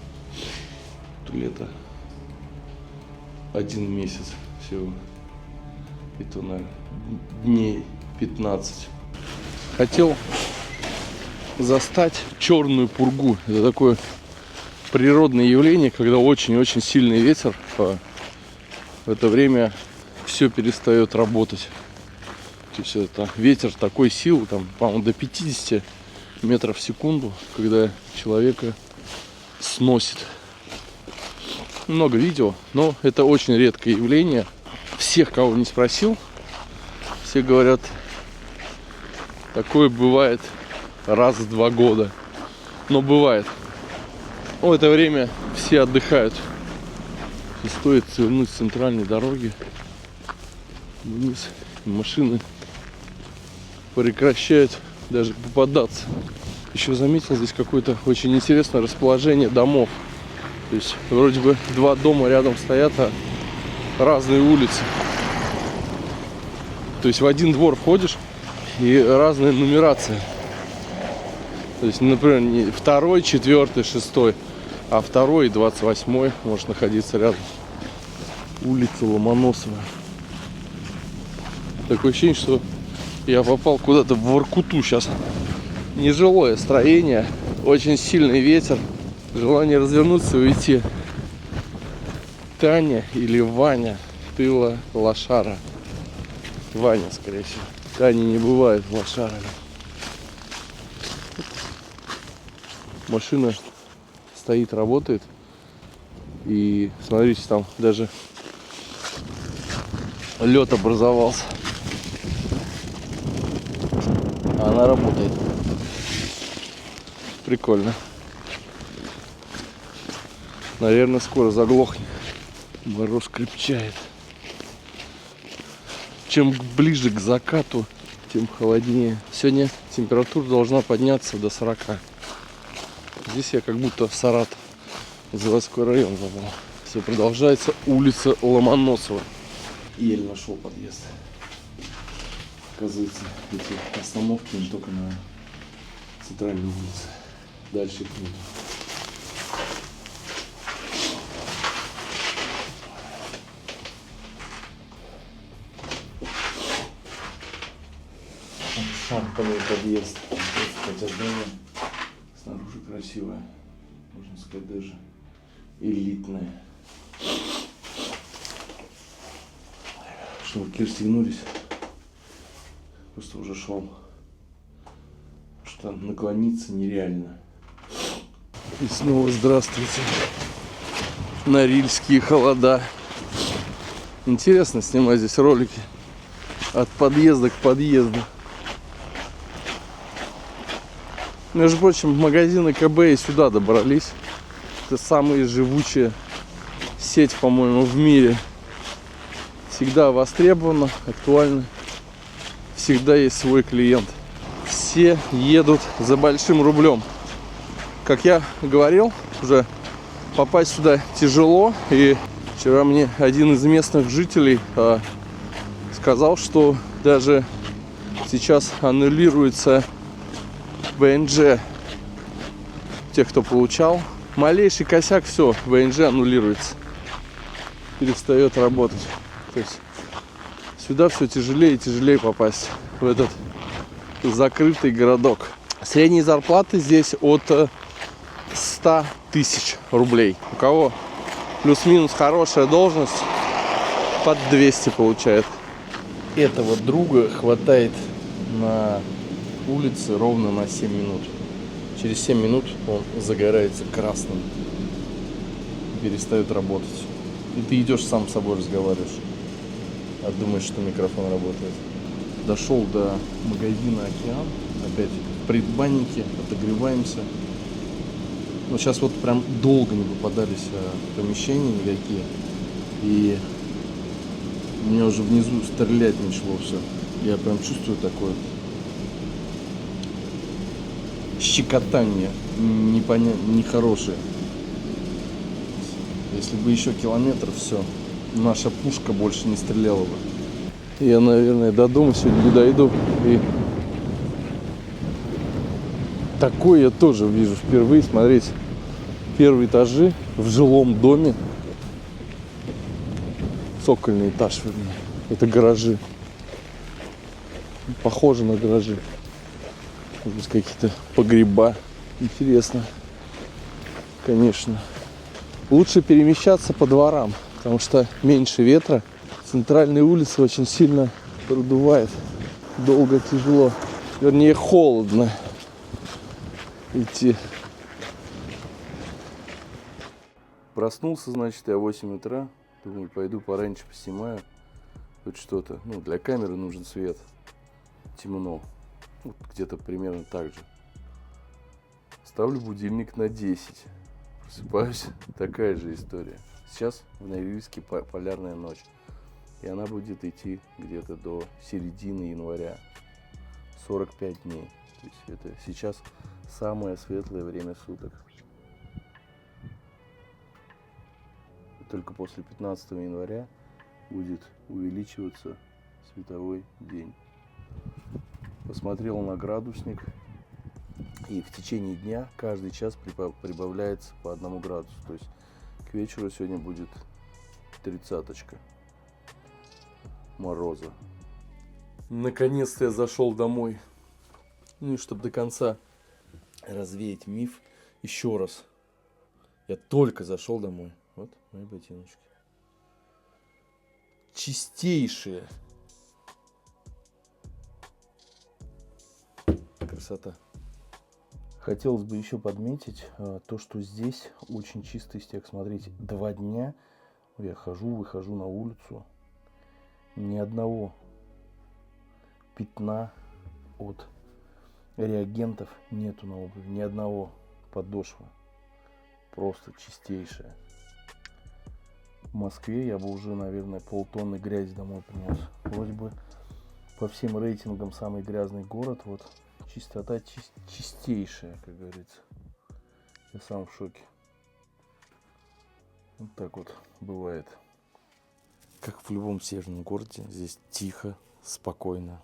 То лето 1 месяц всего. И то, наверное, дней 15. Хотел застать черную пургу. Это такое природное явление, когда очень-очень сильный ветер. В это время все перестает работать. То есть это ветер такой силы, там, по-моему, до 50 метров в секунду, когда человека сносит. Много видео, но это очень редкое явление. Всех, кого не спросил, все говорят, такое бывает раз в 2 года. Но бывает. В это время все отдыхают. И стоит свернуть с центральной дороги вниз, машины прекращают даже попадаться. Еще заметил здесь какое-то очень интересное расположение домов. То есть вроде бы 2 дома рядом стоят, а разные улицы. То есть в один двор входишь и разная нумерация. То есть, например, не 2-й, 4-й, 6-й, а 2-й и 28-й может находиться рядом. Улица Ломоносова. Такое ощущение, что я попал куда-то в Воркуту сейчас. Нежилое строение, очень сильный ветер, желание развернуться и уйти. Таня или Ваня, тыла лошара. Ваня, скорее всего. Тани не бывает лошарами. Машина стоит, работает. И смотрите, там даже лед образовался. Она работает. Прикольно. Наверное, скоро заглохнет. Мороз крепчает. Чем ближе к закату, тем холоднее. Сегодня температура должна подняться до 40. Здесь я как будто в Саратов, заводской район забыл. Все продолжается улица Ломоносова. Еле нашел подъезд. Оказывается, эти остановки не только на центральной улице. Дальше их нет. Шахтовый подъезд. Хотя здание снаружи красивое. Можно сказать, даже элитное. Шнурки расстегнулись. Просто уже шел. Что наклониться нереально. И снова здравствуйте. Норильские холода. Интересно снимать здесь ролики. От подъезда к подъезду. Между прочим, магазины КБ и сюда добрались. Это самая живучая сеть, по-моему, в мире. Всегда востребована, актуальна. Всегда есть свой клиент. Все едут за большим рублем. Как я говорил, уже попасть сюда тяжело. И вчера мне один из местных жителей сказал, что даже сейчас аннулируется ВНЖ тех, кто получал. Малейший косяк, все, ВНЖ аннулируется. Перестает работать. То есть сюда все тяжелее и тяжелее попасть, в этот закрытый городок. Средние зарплаты здесь от 100 тысяч рублей. У кого плюс-минус хорошая должность, под 200 получает. Этого друга хватает на улице ровно на 7 минут. Через 7 минут он загорается красным. Перестает работать. И ты идешь сам с собой разговариваешь. А думаешь, что микрофон работает. Дошел до магазина «Океан». Опять в предбаннике. Отогреваемся. Но сейчас вот прям долго не попадались помещения никакие. И у меня уже внизу стрелять начало все. Я прям чувствую такое щекотание нехорошее. Если бы еще километр, все, наша пушка больше не стреляла бы. Я, наверное, до дома сегодня не дойду. И Такое я тоже вижу впервые. Смотрите, первые этажи в жилом доме. Цокольный этаж, вернее. Это гаражи. Похоже на гаражи. Может быть, какие-то погреба. Интересно. Конечно. Лучше перемещаться по дворам, потому что меньше ветра. Центральные улицы очень сильно продувает. Долго, тяжело. Вернее, холодно идти. Проснулся, значит, я в 8 утра. Думаю, пойду пораньше поснимаю. Тут что-то. Ну, для камеры нужен свет. Темно. Вот где-то примерно так же. Ставлю будильник на 10. Просыпаюсь. Такая же история. Сейчас в Норильске полярная ночь. И она будет идти где-то до середины января. 45 дней. То есть это сейчас самое светлое время суток. И только после 15 января будет увеличиваться световой день. Посмотрел на градусник. И в течение дня каждый час прибавляется по 1 градусу. То есть к вечеру сегодня будет 30-очка мороза. Наконец-то я зашел домой. Ну и чтобы до конца развеять миф, еще раз. Я только зашел домой. Вот мои ботиночки. Чистейшие. Красота. Хотелось бы еще подметить то, что здесь очень чистый стек. Смотрите, 2 дня я выхожу на улицу. Ни одного пятна от реагентов нету на обуви. Ни одного подошва. Просто чистейшая. В Москве я бы уже, наверное, полтонны грязи домой принес. Вроде бы по всем рейтингам самый грязный город. Вот чистота чистейшая, как говорится. Я сам в шоке. Вот так вот бывает. Как в любом северном городе, здесь тихо, спокойно.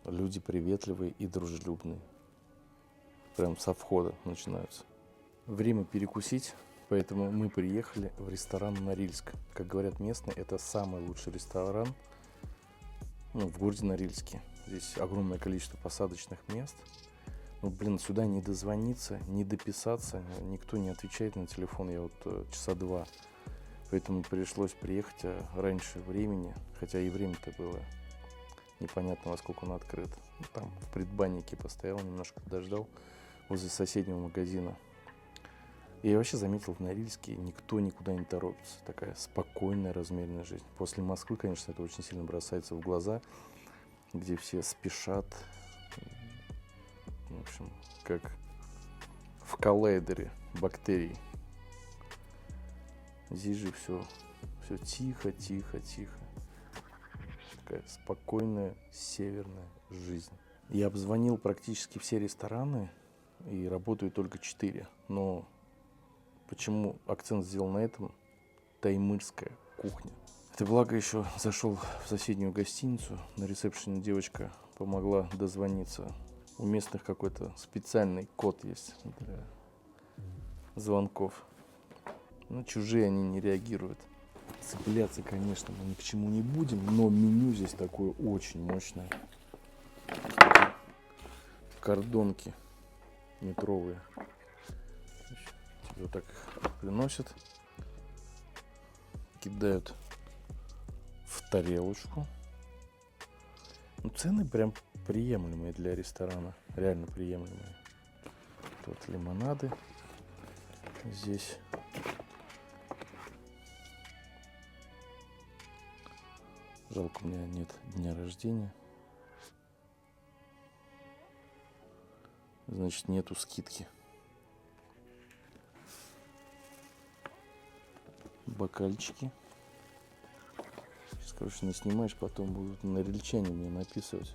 Люди приветливые и дружелюбные. Прям со входа начинаются. Время перекусить, поэтому мы приехали в ресторан Норильск. Как говорят местные, это самый лучший ресторан в городе Норильске. Здесь огромное количество посадочных мест. Ну, блин, сюда не дозвониться, не дописаться. Никто не отвечает на телефон. Я вот часа 2. Поэтому пришлось приехать раньше времени. Хотя и время-то было непонятно, во сколько он открыт. Там в предбаннике постоял, немножко подождал возле соседнего магазина. И я вообще заметил, в Норильске никто никуда не торопится. Такая спокойная, размеренная жизнь. После Москвы, конечно, это очень сильно бросается в глаза, где все спешат. В общем, как в коллайдере бактерий. Здесь же все тихо, тихо, тихо. Такая спокойная северная жизнь. Я обзвонил практически все рестораны и работают только 4. Но почему акцент сделал на этом? Таймырская кухня. Это благо еще зашел в соседнюю гостиницу. На ресепшене девочка помогла дозвониться. У местных какой-то специальный код есть для звонков. Но чужие они не реагируют. Цепляться, конечно, мы ни к чему не будем, но меню здесь такое очень мощное. Кордонки метровые. Тебе вот так их приносят, кидают в тарелочку. Ну, цены прям приемлемые для ресторана, реально приемлемые. Тут лимонады. Здесь жалко, у меня нет дня рождения. Значит, нету скидки. Бокальчики. Сейчас, короче, не снимаешь, потом будут норильчане мне написывать.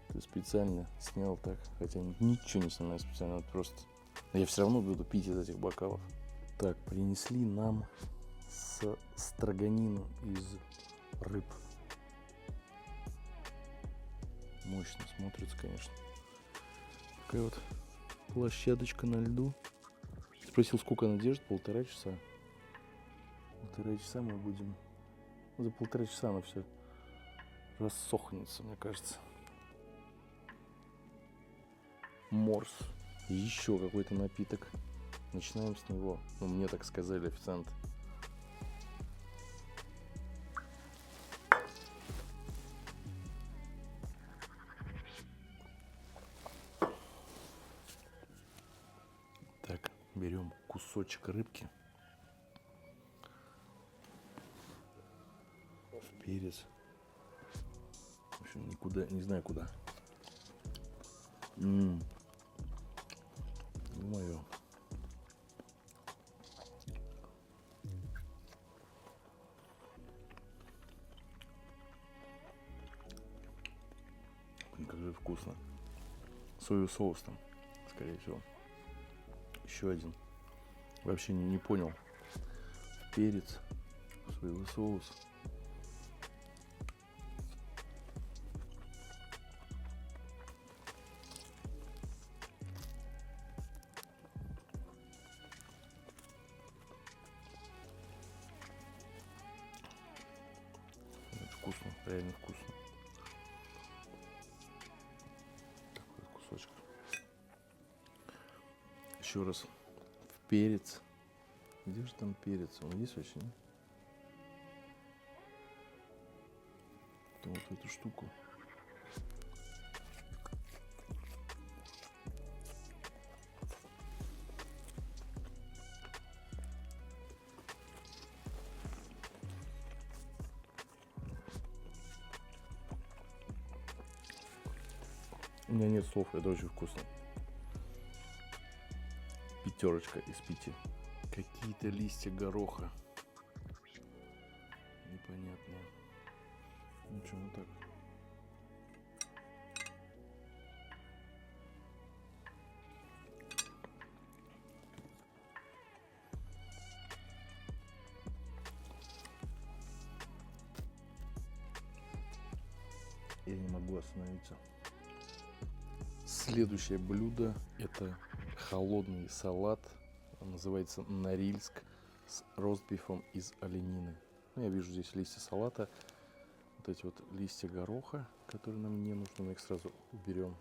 Ты специально снял так, хотя ничего не снимаю специально, вот просто. Я все равно буду пить из этих бокалов. Так, принесли нам строганину из рыб. Мощно смотрится, конечно. Такая вот Площадочка на льду. Спросил, сколько она держит? 1,5 часа. 1,5 часа мы будем... За 1,5 часа она все рассохнется, мне кажется. Морс. Еще какой-то напиток. Начинаем с него. Ну, мне так сказали официанты. Так, берем кусочек рыбки. В перец. В общем, никуда, не знаю куда. Мое. Блин, как же вкусно. Соевый соус там, скорее всего. Еще один. Вообще не понял. Перец, соевый соус. Вкусно, реально вкусно. Такой кусочек. Еще раз. В перец. Где же там перец? Он есть вообще? Нет? Вот в эту штуку. У меня нет слов, это очень вкусно. 5 из 5. Какие-то листья гороха. Непонятно. Ну что, вот так. Я не могу остановиться. Следующее блюдо — это холодный салат. Он называется Норильск с ростбифом из оленины. Ну, я вижу здесь листья салата. Вот эти вот листья гороха, которые нам не нужны, мы их сразу уберем.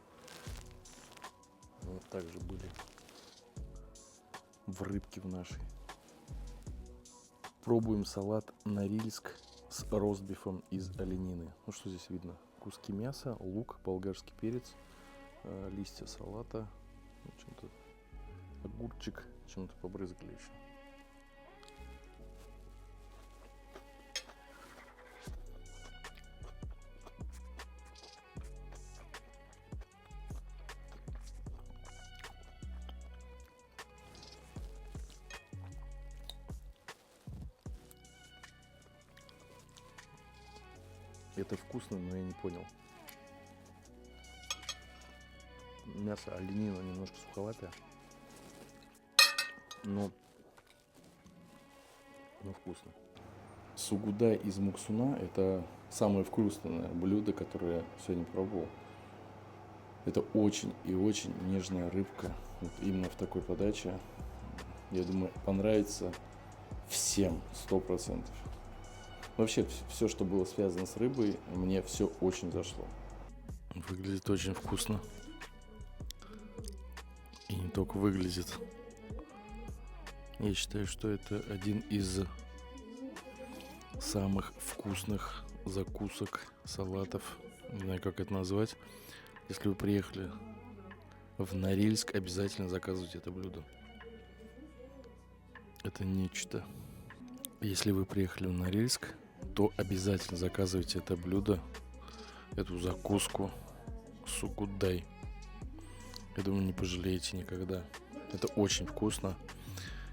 Вот также были в рыбке в нашей. Пробуем салат Норильск с ростбифом из оленины. Ну, что здесь видно? Куски мяса, лук, болгарский перец, листья салата, чем-то огурчик, чем-то побрызгали еще. Это вкусно, но я не понял. Мясо оленина немножко суховатое, но вкусно. Сугудай из Муксуна — это самое вкусное блюдо, которое я сегодня пробовал. Это очень и очень нежная рыбка. Вот именно в такой подаче, я думаю, понравится всем 100%. Вообще, все, что было связано с рыбой, мне все очень зашло. Выглядит очень вкусно. И не только выглядит. Я считаю, что это один из самых вкусных закусок, салатов. Не знаю, как это назвать. Если вы приехали в Норильск, обязательно заказывайте это блюдо. Это нечто. Если вы приехали в Норильск, то обязательно заказывайте это блюдо, эту закуску сугудай. Я думаю, не пожалеете никогда. Это очень вкусно.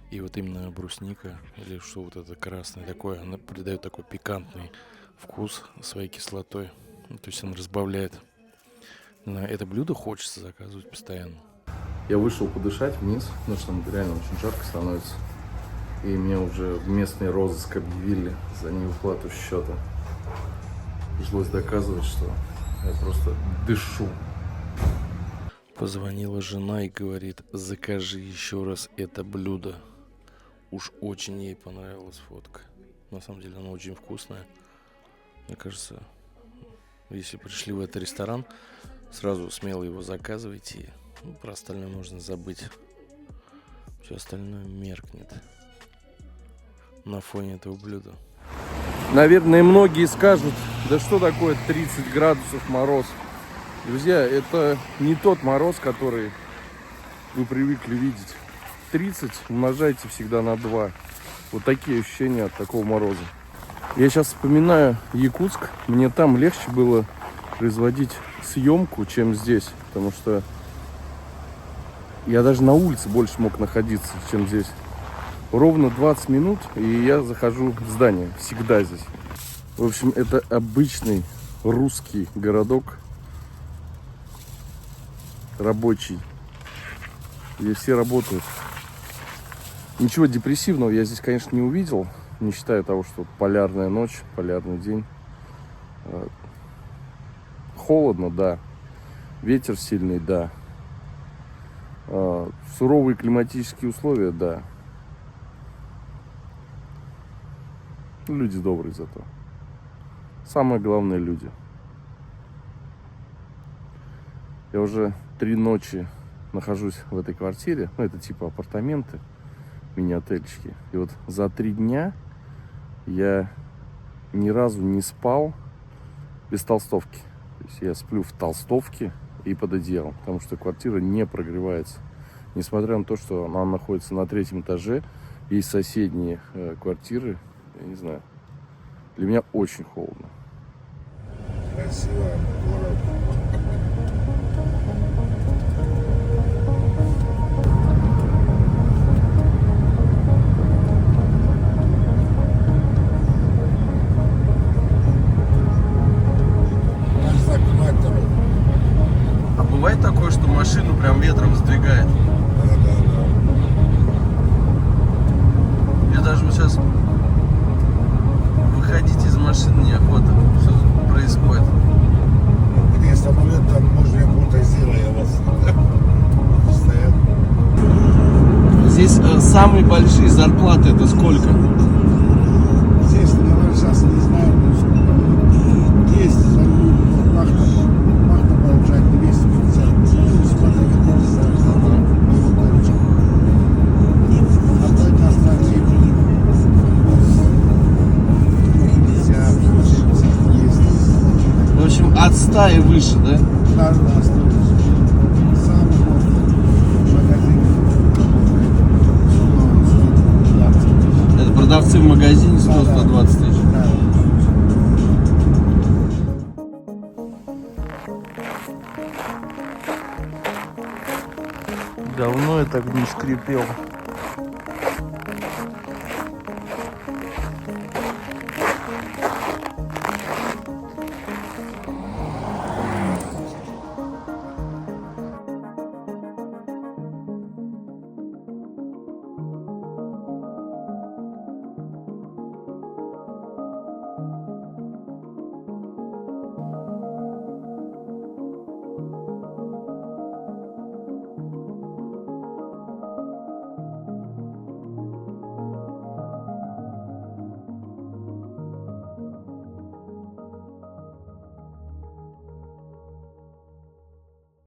И вот именно брусника, или что вот это красное такое, она придает такой пикантный вкус своей кислотой. То есть она разбавляет. На это блюдо хочется заказывать постоянно. Я вышел подышать вниз, потому что там реально очень жарко становится. И мне уже в местный розыск объявили за неуплату счета. Пришлось доказывать, что я просто дышу. Позвонила жена и говорит: закажи еще раз это блюдо. Уж очень ей понравилась фотка. На самом деле она очень вкусная. Мне кажется, если пришли в этот ресторан, сразу смело его заказывайте. Про остальное можно забыть. Все остальное меркнет на фоне этого блюда. Наверное, многие скажут, да что такое 30 градусов мороз. Друзья, это не тот мороз, который вы привыкли видеть. 30 умножайте всегда на 2. Вот такие ощущения от такого мороза. Я сейчас вспоминаю Якутск. Мне там легче было производить съемку, чем здесь. Потому что я даже на улице больше мог находиться, чем здесь. Ровно 20 минут, и я захожу в здание. Всегда здесь. В общем, это обычный русский городок. Рабочий. Где все работают. Ничего депрессивного я здесь, конечно, не увидел. Не считая того, что полярная ночь, полярный день. Холодно, да. Ветер сильный, да. Суровые климатические условия, да. Люди добрые зато. Самое главное — люди. Я уже 3 ночи нахожусь в этой квартире. Ну, это типа апартаменты, мини-отельчики. И вот за 3 дня я ни разу не спал без толстовки. То есть я сплю в толстовке и под одеялом, потому что квартира не прогревается. Несмотря на то, что она находится на 3-м этаже, есть соседние квартиры. Я не знаю. Для меня очень холодно. Красиво город. Как закрывать дорогу? А бывает такое, что машину прям ветром сдвигает? Да. Я даже вот сейчас выходить из машины неохота. Что происходит? Где самолет, там можно куда-то сделать, я вас стоят. Здесь самые большие зарплаты — это сколько? Здесь, наверное, сейчас не знаю, есть вахта получает 250. Смотри, какой В общем, от 100 и выше, да? Это продавцы в магазине 100-120 тысяч. Давно я так не скрипел.